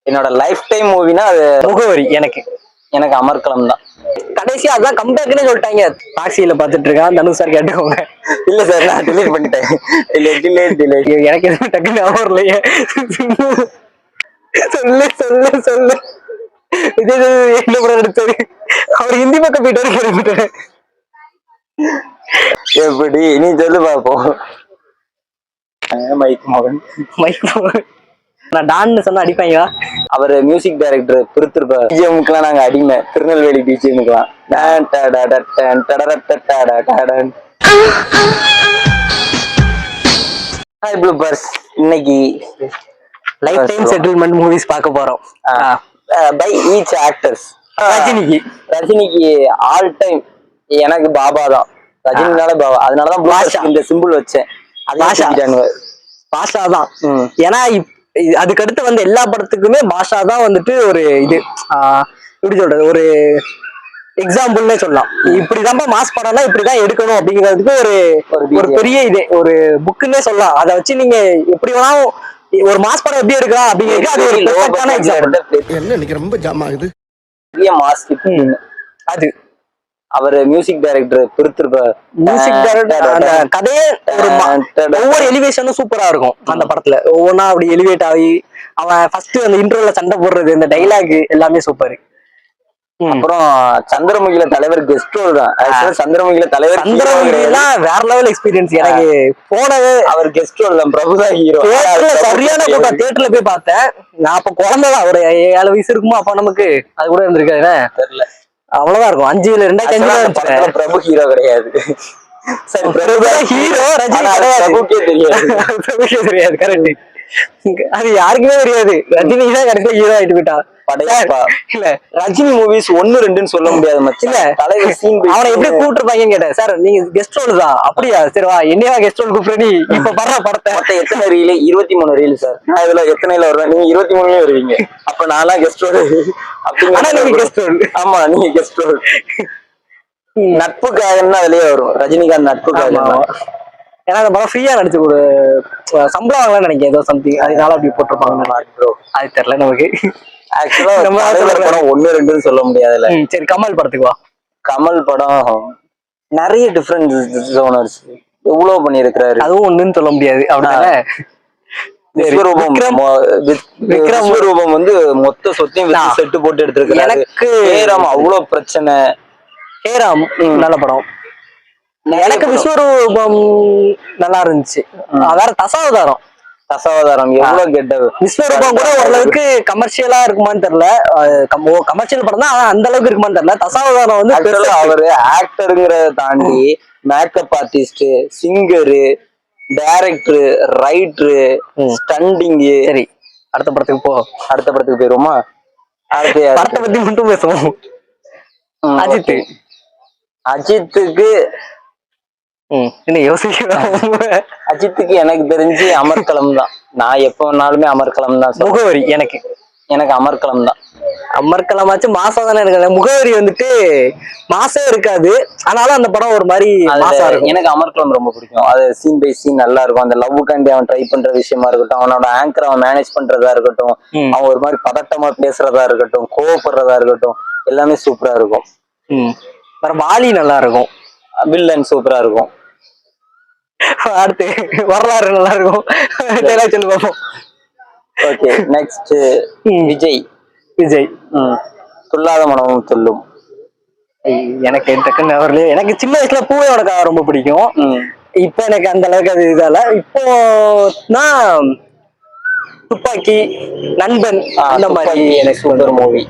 என்னோட life time மூவினா அது முகவரி. எனக்கு எனக்கு அமர்க்களம் தான். கடைசியா அதான் கம்பேக்னே சொல்லிட்டாங்க. டாக்ஸியில பாத்துட்டு இருக்கான் தனுஷ் சார் கேட்டுக்கோங்க. இல்ல சார், நான் டிலீட் பண்ணிட்டேன். எனக்கு எதுவும் டக்குன்னு வரலையே. சொல்லு சொல்லு சொல்லு. விஜய் என்ன படம் எடுத்தாரு? அவர் ஹிந்தி பக்கம் போயிட்டு எப்படி நீ சொல்லு பாப்போம். மைக் மோகன். மைக் மோகன். நான் டான்னு சொன்னா அடிப்பாங்களா? அவர் மியூசிக் டைரக்டர் பிரித்திருப்பார். பிஜிஎம்க்குலாம் நாங்க அடிமை. திருநெல்வேலி பிஜிஎம்க்குலாம். ஹாய் ப்ளூபர்ஸ், இன்னைக்கு லைஃப் டைம் செட்டில்மெண்ட் மூவிஸ் பார்க்க போறோம். By each actors. ரஜினிக்கு ஆல் டைம் எனக்கு பாபா தான். ரஜினினால பாபா, அதனாலதான் இந்த சிம்பிள் வச்சேன். பாஷா தான். ஏன்னா அதுக்கு அடுத்து வந்து எல்லா படத்துக்குமே பாஷா தான் வந்துட்டு ஒரு இது எப்படி சொல்றது, ஒரு எக்ஸாம்பிள்னே சொல்லலாம். இப்படிதான் மாஸ் படம்னா இப்படிதான் எடுக்கணும் அப்படிங்கிறதுக்கு ஒரு பெரிய இது ஒரு புக்குன்னே சொல்லலாம். அதை வச்சு நீங்க எப்படி வேணாலும் ஒரு மாஸ் படம் எப்படி எடுக்கலாம் அப்படிங்கிறது அது ஒரு பெர்ஃபெக்ட்டான எக்ஸாம்பிள். என்ன இன்னைக்கு ரொம்ப ஜாம் ஆகுது. பெரிய மாஸ் அது அவர் மியூசிக் டைரக்டர் பிரித்திருப்பார். மியூசிக் டைரக்டர் அந்த கதையே ஒவ்வொரு எலிவேஷனும் சூப்பரா இருக்கும். அந்த படத்துல ஒவ்வொன்னா அப்படி எலிவேட் ஆகி அவன் ஃபர்ஸ்ட் அந்த இன்ட்ரோல சண்டை போடுறது, இந்த டைலாக் எல்லாமே சூப்பர். அப்புறம் சந்திரமுகில தலைவர் கெஸ்ட் ரோல் தான். சந்திரமுகில தலைவர் வேற லெவல் எக்ஸ்பீரியன்ஸ். எனக்கு போனது அவர் கெஸ்ட் ரோல் தான். பிரபுதான் ஹீரோ. சரியான கூட்டம். தியேட்டர்ல போய் பார்த்தேன். நான் அப்ப குழந்தைதான், ஒரு 7 வயசு இருக்குமோ அப்ப. நமக்கு அது கூட இருந்திருக்காது தெரியல. அவ்வளவுதான் இருக்கும். 2005 பிரபு ஹீரோ கிடையாது. ஹீரோ ரஜினி பிரபுக்கே தெரியாது. கரெக்ட். அது யாருக்குமே தெரியாது. ரஜினி தான் கடைசியா ஹீரோ ஆயிட்டு போயிட்டான். இல்ல ரஜினி மூவிஸ் 1, 2ன்னு சொல்ல முடியாது மச்சி. இல்ல தலைவர் சீன் அவனை எப்படி கூப்பிட்டுருப்பாங்கன்னு கேட்டேன். சார் நீங்க கெஸ்ட் ரோல் தான். அப்படியா? சரி வா, என்னையா கெஸ்ட் ரோல் கூப்பிடு. நீ இப்ப படுற படத்தை எத்தனை ரீல்? 23 reel sir. நான் இதுல எத்தனைல வருவேன்? நீங்க 23லயும் வருவீங்க. அப்ப நான்லாம் கெஸ்ட் ரோல் அப்படிங்க. Guest role. ஆமா, நீங்க கெஸ்ட் ரோல். நட்புக்காகன்னா அதுலயே வரும். ரஜினிகாந்த் நட்புக்காக. ஏன்னா அந்த படம் ஃப்ரீயா நடிச்சு ஒரு சம்பளம் வாங்கலாம்னு நினைக்கிறேன். ஏதோ சம்திங் அதனால அப்படி போட்டிருப்பாங்க. அது தெரியல நமக்கு. ஆக்சுவலா படம் 1, 2ன்னு சொல்ல முடியாதுல்ல. சரி, கமல் படத்துக்கு வா. கமல் படம் நிறைய டிஃபரெண்ட் ஜோனர்ஸ் எவ்வளவு பண்ணிருக்கிறாரு. அதுவும் 1ன்னு சொல்ல முடியாது. அப்படின்னா விஸ்வரூபம் வந்து மொத்த சொத்தையும் செட்டு போட்டு எடுத்திருக்காரு. எனக்கு அவ்வளவு பிரச்சனை. ஹேராம் நல்ல படம். எனக்கு விஸ்வரூபம் நல்லா இருந்துச்சு. வேற தசாவதாரம் எவ்வளவு கெட்டது. விஸ்வரூபம் கூட ஓரளவுக்கு கமர்ஷியலா இருக்குமான்னு தெரியல. கமர்ஷியல் படம் தான், அந்த அளவுக்கு இருக்குமான்னு தெரியல. தசாவதாரம் வந்து அவரு ஆக்டருங்கிறத தாண்டி makeup artist, singer, director, writer, ஸ்டண்டிங்கு. சரி, அடுத்த படத்துக்கு போயிருவோமா? அடுத்த படத்தை பத்தி மட்டும் பேசுவோம். அஜித்துக்கு என்ன யோசிக்கிறோம்? அஜித்துக்கு எனக்கு தெரிஞ்சு அமர்க்களம் தான். நான் எப்ப வேணாலுமே அமர்க்களம் தான். முகவரி எனக்கு அமர்க்களம் தான். அமர்க்களமாச்சு மாசம் தானே எனக்கு. முகவரி வந்துட்டு மாசம் இருக்காது, ஆனாலும் அந்த படம் ஒரு மாதிரி எனக்கு அமர்க்களம் ரொம்ப பிடிக்கும். அது சீன் பை சீன் நல்லா இருக்கும். அந்த லவ்வுக்காண்டி அவன் ட்ரை பண்ற விஷயமா இருக்கட்டும், அவனோட ஆங்கர் அவன் மேனேஜ் பண்றதா இருக்கட்டும், அவன் ஒரு மாதிரி பதட்டமா பேசுறதா இருக்கட்டும், கோவப்படுறதா இருக்கட்டும், எல்லாமே சூப்பரா இருக்கும். வாலி நல்லா இருக்கும். வில்லன் சூப்பரா இருக்கும். அடுத்து வரலாறு நல்லா இருக்கும். சொல்லி பார்ப்போம். Okay, next Vijay. துல்லாத மனமும் துள்ளும். எனக்கு டக்குன்னு அவர்லயே எனக்கு சின்ன வயசுல பூவையோட ரொம்ப பிடிக்கும். இப்ப எனக்கு அந்த அளவுக்கு அது இதால. இப்போ நான் துப்பாக்கி, நண்பன் அந்த மாதிரி எனக்கு சூப்பர் மூவி.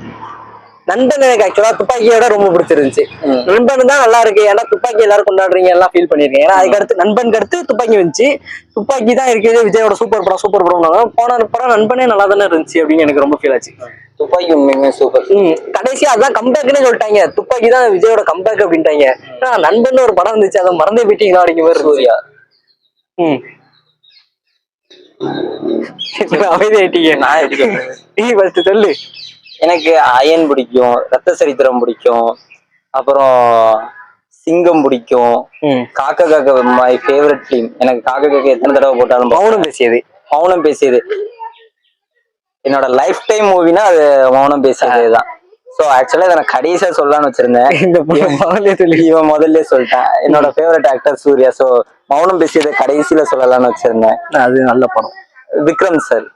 நண்பன் எனக்கு ஆக்சுவலா துப்பாக்கியோட ரொம்ப பிடிச்சிருந்துச்சு. நண்பன் தான் நல்லா இருக்கு. ஏன்னா துப்பாக்கி எல்லாரும் கொண்டாடுறீங்க, எல்லாம் ஃபீல் பண்ணிருக்கேன். ஏன்னா அதுக்கு அடுத்து நண்பனுக்கு அடுத்து துப்பாக்கி வந்துச்சு. துப்பாக்கி தான் இருக்குது விஜயோட சூப்பர் படம். போன படம் நண்பனே நல்லா தானே இருந்துச்சு அப்படின்னு எனக்கு ரொம்ப ஃபீல் ஆச்சு. துப்பாக்கி உண்மையுமே சூப்பர். கடைசியா அதான் கம்பேக்னே சொல்லிட்டாங்க. துப்பாக்கி தான் விஜயோட கம்பேக் அப்படின்ட்டாங்க. நண்பன் ஒரு படம் இருந்துச்சு, அதை மறந்தே போயிட்டீங்களா அப்படிங்கிற மாதிரி. சூர்யா அமைதியாயிட்டீங்க. நான் எப்படி சொல்லு. எனக்கு அயன் பிடிக்கும், ரத்த சரித்திரம் பிடிக்கும், அப்புறம் சிங்கம் பிடிக்கும், காக்கா காக்கா மை ஃபேவரட் டீம். எனக்கு காக்கா காக்கா எத்தனை தடவை போட்டாலும். மௌனம் பேசியது என்னோட லைஃப் டைம் மூவினா அது மௌனம் பேசியதுதான். சோ ஆக்சுவலா இதை நான் கடைசியா சொல்லலாம்னு வச்சிருந்தேன். இவன் முதல்ல சொல்லிட்டான். என்னோட ஃபேவரட் ஆக்டர் சூர்யா. சோ மௌனம் பேசியதை கடைசியில சொல்லலாம்னு வச்சிருந்தேன். அது நல்ல படம். விக்ரம் சார்.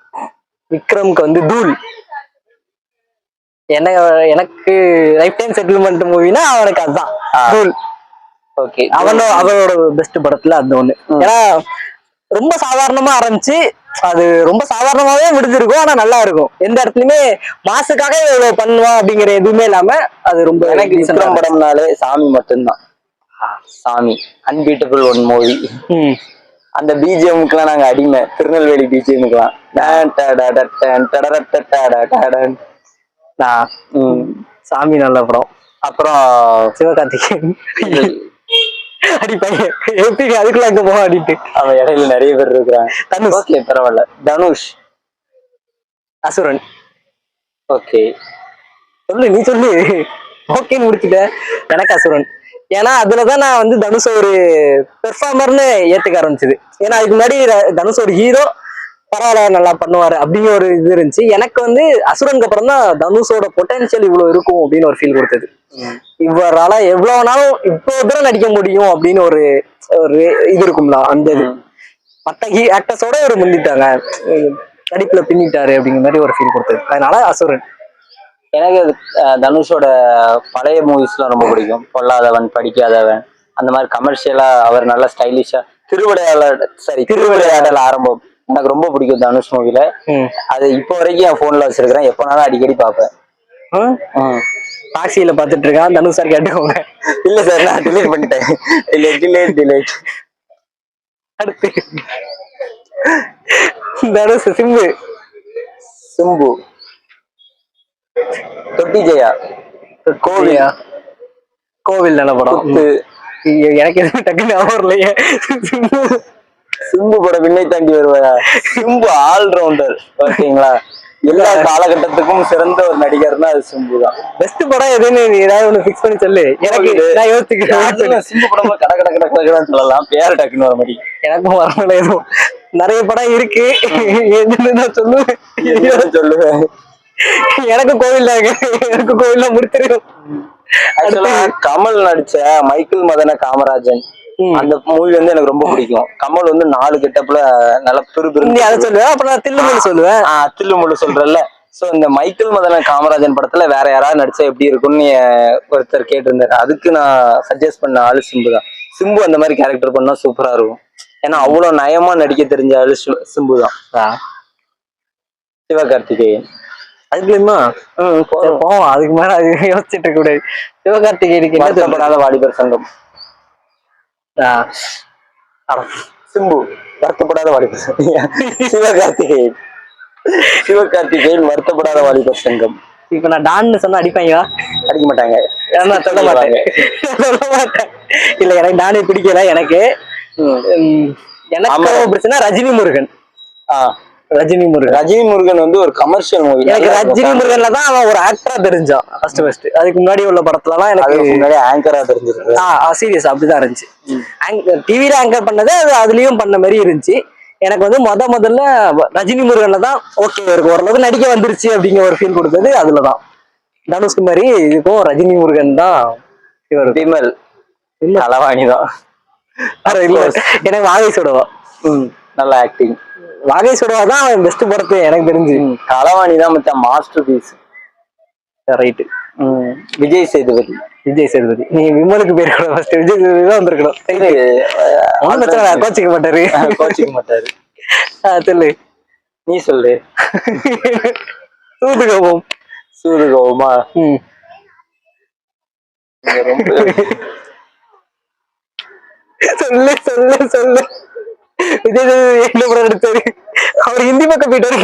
விக்ரம்க்கு வந்து தூள். என்ன எனக்கு லைஃப் டைம் செட்டில்மெண்ட் மூவினா அவனுக்கு அதுதான் தூள். ஓகே, அவனோட பெஸ்ட் படத்துல அந்த ஒண்ணு. ஏன்னா ரொம்ப சாதாரணமா ஆரம்பிச்சு அது ரொம்ப சாதாரணமாவே முடிஞ்சிருக்கும். ஆனா நல்லா இருக்கும். எந்த இடத்துலயுமே மாசுக்காக இவ்வளவு பண்ணுவான் அப்படிங்கிற எதுவுமே இல்லாம அது ரொம்ப. எனக்கு விக்ரம் படம்னாலே சாமி மட்டும்தான். சாமி அன்பீட்டபிள் ஒன் மூவி. அந்த பிஜிஎம்க்குலாம் நாங்க அடிமை. திருநெல்வேலி பிஜிஎம்க்குலாம் சாமி நல்ல படம். அப்புறம் சிவகார்த்திகேயன் அடிப்பையன் எப்படி அதுக்குள்ள அங்க போக அடிட்டு அவன் இடையில நிறைய பேர் இருக்கிறாங்க. தனுஷ். ஓகே பரவாயில்ல. தனுஷ். அசுரன். ஓகே சொல்லு, நீ சொல்லு. ஓகேன்னு முடிச்சுட்ட. எனக்கு அசுரன். ஏன்னா அதுலதான் நான் வந்து தனுஷ் ஒரு பெர்ஃபார்மர்னு ஏத்துக்க ஆரம்பிச்சது. ஏன்னா அதுக்கு முன்னாடி தனுஷ் ஒரு ஹீரோ, பரவாயில்ல நல்லா பண்ணுவாரு அப்படிங்கிற ஒரு இது இருந்துச்சு. எனக்கு வந்து அசுரனுக்கு அப்புறம் தான் தனுஷோட பொட்டன்ஷியல் இவ்வளவு இருக்கும் அப்படின்னு ஒரு ஃபீல் கொடுத்தது. இவரால எவ்வளவு நாளும் இவ்வளவு தூரம் நடிக்க முடியும் அப்படின்னு ஒரு இது இருக்கும்ல. அந்த இது மற்ற ஆக்டர்ஸோட ஒரு முந்திட்டாங்க, நடிப்புல பின்னிட்டாரு அப்படிங்கிற மாதிரி ஒரு ஃபீல் கொடுத்தது. அதனால அசுரன். எனக்கு தனுஷோட பழைய மூவிஸ்லாம் ரொம்ப பிடிக்கும். பொல்லாதவன், படிக்காதவன், அந்த மாதிரி கமர்ஷியலா அவர் நல்லா ஸ்டைலிஷா. திருவிளையாடல் ஆரம்பம் எனக்கு ரொம்ப பிடிக்கும் தனுஷ் மூவில. அது இப்போ வரைக்கும் என் போன்ல வச்சிருக்கிறேன். எப்பனாலும் அடிக்கடி பார்ப்பேன். டாக்ஸியில பாத்துட்டு இருக்கான் தனுஷ் சார் கேட்டுக்கோங்க. இல்ல சார், நான் டிலீட் பண்ணிட்டேன். டிலேட். அடுத்து தனுஷ். சிம்பு. தொட்டி ஜெயா. கோவில் நல்ல படம். எனக்கு எதுவும் டக்குன்னு வரலையே. சிம்பு படம் விண்ணை தாண்டி வருவாயா. சிம்பு ஆல்ரவுண்டர். ஓகேங்களா, எல்லா காலகட்டத்துக்கும் சிறந்த ஒரு நடிகர்னா அது சிம்பு தான். பெஸ்ட் படம் எதுன்னு ஏதாவது ஒண்ணு பிக்ஸ் பண்ணி சொல்லு. எனக்கு நான் யோசிக்கிறேன். சிம்பு படம் கடை சொல்லலாம். பேர் டக்குன்னு வர மாதிரி எனக்கும் வரல. எதுவும் நிறைய படம் இருக்கு. நான் சொல்லுவேன். எனக்கு கோவில்ல முடிச்சிருக்கும். கமல் நடிச்ச மைக்கேல் மதன காமராஜன் அந்த மூவி வந்து எனக்கு ரொம்ப பிடிக்கும். கமல் வந்து 4 கெட்டப்ல நல்ல அதை சொல்லுவேன். அப்ப நான் தில்லுமுள்ளு சொல்லுவேன். தில்லுமுள்ளு சொல்றேன்ல. சோ இந்த மைக்கேல் மதன காமராஜன் படத்துல வேற யாராவது நடிச்சா எப்படி இருக்கும்னு ஒருத்தர் கேட்டிருந்தாரு. அதுக்கு நான் சஜஸ்ட் பண்ண ஆளு சிம்பு தான். சிம்பு அந்த மாதிரி கேரக்டர் பண்ணா சூப்பரா இருக்கும். ஏன்னா அவ்வளவு நயமா நடிக்க தெரிஞ்ச ஆளு சிம்பு தான். சிவகார்த்திகேயன். அதுக்குமா அதுக்கு மேல அது யோசிச்சுட்டு இருக்க கூடாது. சிவகார்த்திகேயனுக்கு என்ன தேவைப்படாத வாலிபர் சங்கம். சிம்பு வருத்தப்படாத வாலிபர் சங்கம். சிவகார்த்திகேயன் வருத்தப்படாத வாலிபர் சங்கம். இப்ப நான் டான்னு சொன்னா அடிப்பாங்க? அடிக்க மாட்டாங்க. சொல்ல மாட்டேன். இல்ல எனக்கு டானே பிடிக்கல. எனக்கு பிரச்சனை ரஜினி முருகன். ரஜினி முருகன் வந்து ஒரு கமர்ஷியல் மூவி. எனக்கு ரஜினி முருகன்ல தான் அவன் ஒரு ஆக்டரா தெரிஞ்சான் ஃபர்ஸ்ட். அதுக்கு முன்னாடி உள்ள படத்துல எல்லாம் எனக்கு முன்னாடி ஆங்கரா தெரிஞ்சிருக்கு. சீரியஸ் அப்படிதான் இருந்துச்சு. டிவில ஆங்கர் பண்ணது அதுலயும் பண்ண மாதிரி இருந்துச்சு. எனக்கு வந்து முதல்ல ரஜினி முருகன்ல தான் ஓகே இருக்கு, ஓரளவுக்கு நடிக்க வந்துருச்சு அப்படிங்கிற ஒரு ஃபீல் கொடுத்தது அதுலதான். தனுஷ்கு மாதிரி இதுக்கும் ரஜினி முருகன் தான். விமல் களவாணி தான். எனக்கு வாகை சுடவா நல்ல ஆக்டிங். வாகை சுடவா தான் அவன் பெஸ்ட் படத்து எனக்கு தெரிஞ்சு. களவாணி தான் மச்சான் masterpiece. Right. Vijay Sethupathi. நீ விமலுக்கு பேர் கூட ஃபர்ஸ்ட் விஜய் சேதுபதி தான் வந்திருக்கணும். கோச்சிக்க மாட்டாரு. சொல்லு, நீ சொல்லு. சூதுகோபமா. சொல்லு. விஜய் சேதுபதி என்ன படம் நடிச்சாரு? அவர் ஹிந்தி பக்கம் போயிட்டாரு.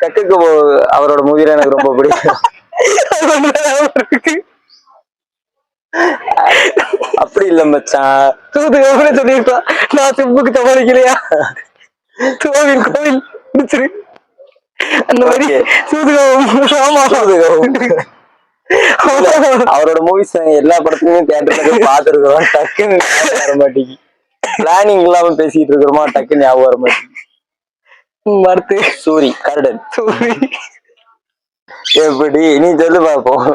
கக்கோ அவரோட மூவில எனக்கு ரொம்ப பிடிக்கும். அப்படி இல்ல மச்சான், சொல்லிருக்கலாம். நான் சிம்புக்கு சமாளிக்கலையா? கோவில் பிடிச்சிரு அந்த மாதிரி. சூதுகவும் அவரோட மூவிஸ் எல்லா படத்துலயும் தியேட்டர்ல போய் பாத்துருக்கோம். டக்குன்னு ஞாபகம் வர மாட்டேங்கி. பிளானிங் இல்லாம பேசிட்டு இருக்கிறோமா, டக்குன்னு ஞாபகம் வர மாட்டேங்கி. அடுத்து சூரி கருடன். சூரி. எப்படி நீ சொல்லு பாப்போம்.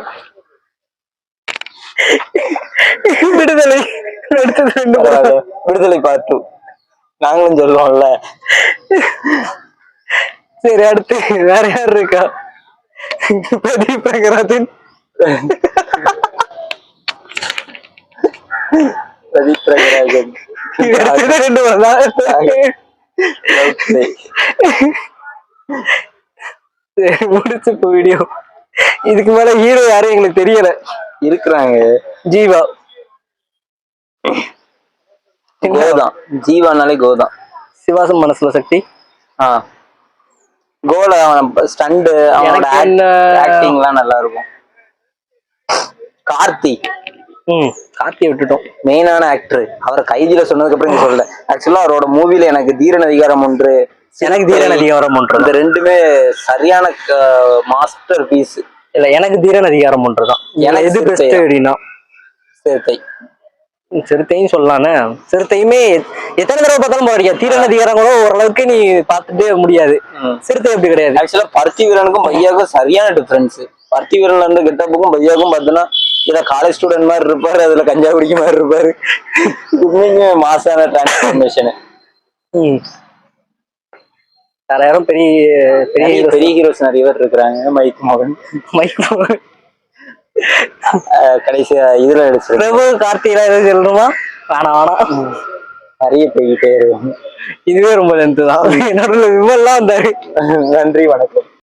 விடுதலை. அடுத்தது 2 படம். விடுதலை பார்ட் 2 நாங்களும் சொல்லுவோம்ல. சரி அடுத்து வேற யார் இருக்கா? பிரதீப் ரங்கராஜன். பிரதீப் ரங்கராஜன். அடுத்தது 2 படம். முடிச்சு வீடியோ. இதுக்கு மேல ஹீரோ யாரும் எங்களுக்கு தெரியல. இருக்கிறாங்க. ஜீவா. கோதான். ஜீவானாலே கோதான். சிவாசம் மனசுல சக்தி. கோல ஸ்டண்ட் அவனோட ஆக்டிங் எல்லாம் நல்லா இருக்கும். கார்த்தி. கார்த்தியை விட்டுட்டோம். மெயினான ஆக்டர். அவரை கைதியில சொன்னதுக்கு அப்புறம் நீ சொல்லல. ஆக்சுவலா அவரோட மூவில எனக்கு தீரன் அதிகாரம் 1, எனக்கு தீரன் அதிகாரம் 1 இந்த ரெண்டுமே சரியான மாஸ்டர் பீஸ். இல்ல எனக்கு தீரன் அதிகாரம் 1 தான். எனக்கு எது பெஸ்ட் அப்படின்னா சிறுத்தை. சிறுத்தையும் சொல்லலானே. சிறுத்தையுமே எத்தனை தடவை பார்த்தாலும் போறீங்க. தீரன் அதிகாரம் கூட ஓரளவுக்கு நீ பார்த்துட்டே முடியாது. சிறுத்தை அப்படி கிடையாது. ஆக்சுவலா பருத்தி வீரனுக்கும் பையாவுக்கும் சரியான டிஃபரன்ஸ். பருத்தி வீரன்ல இருந்து கெட்டப்புக்கும் பையாவுக்கும் பார்த்தோன்னா இதுல காலேஜ் ஸ்டூடெண்ட் மாதிரி இருப்பாரு, அதுல கஞ்சா குடிக்க மாதிரி இருப்பாரு. உண்மையுமே மாசான டிரான்ஸ்ஃபர்மேஷன். வேற யாரும் பெரிய பெரிய பெரிய ஹீரோஸ் நிறைய பேர் இருக்கிறாங்க. மைக் மோகன். கடைசியா இதுல நடிச்சு பிரபு கார்த்திகா எதாவது சொல்லணுமா? வேணாம் நிறைய போய்கிட்டே இருக்கும். இதுவே ரொம்ப லென்த் தான். நடுவில் விமல்லாம் வந்தாரு. நன்றி வணக்கம்.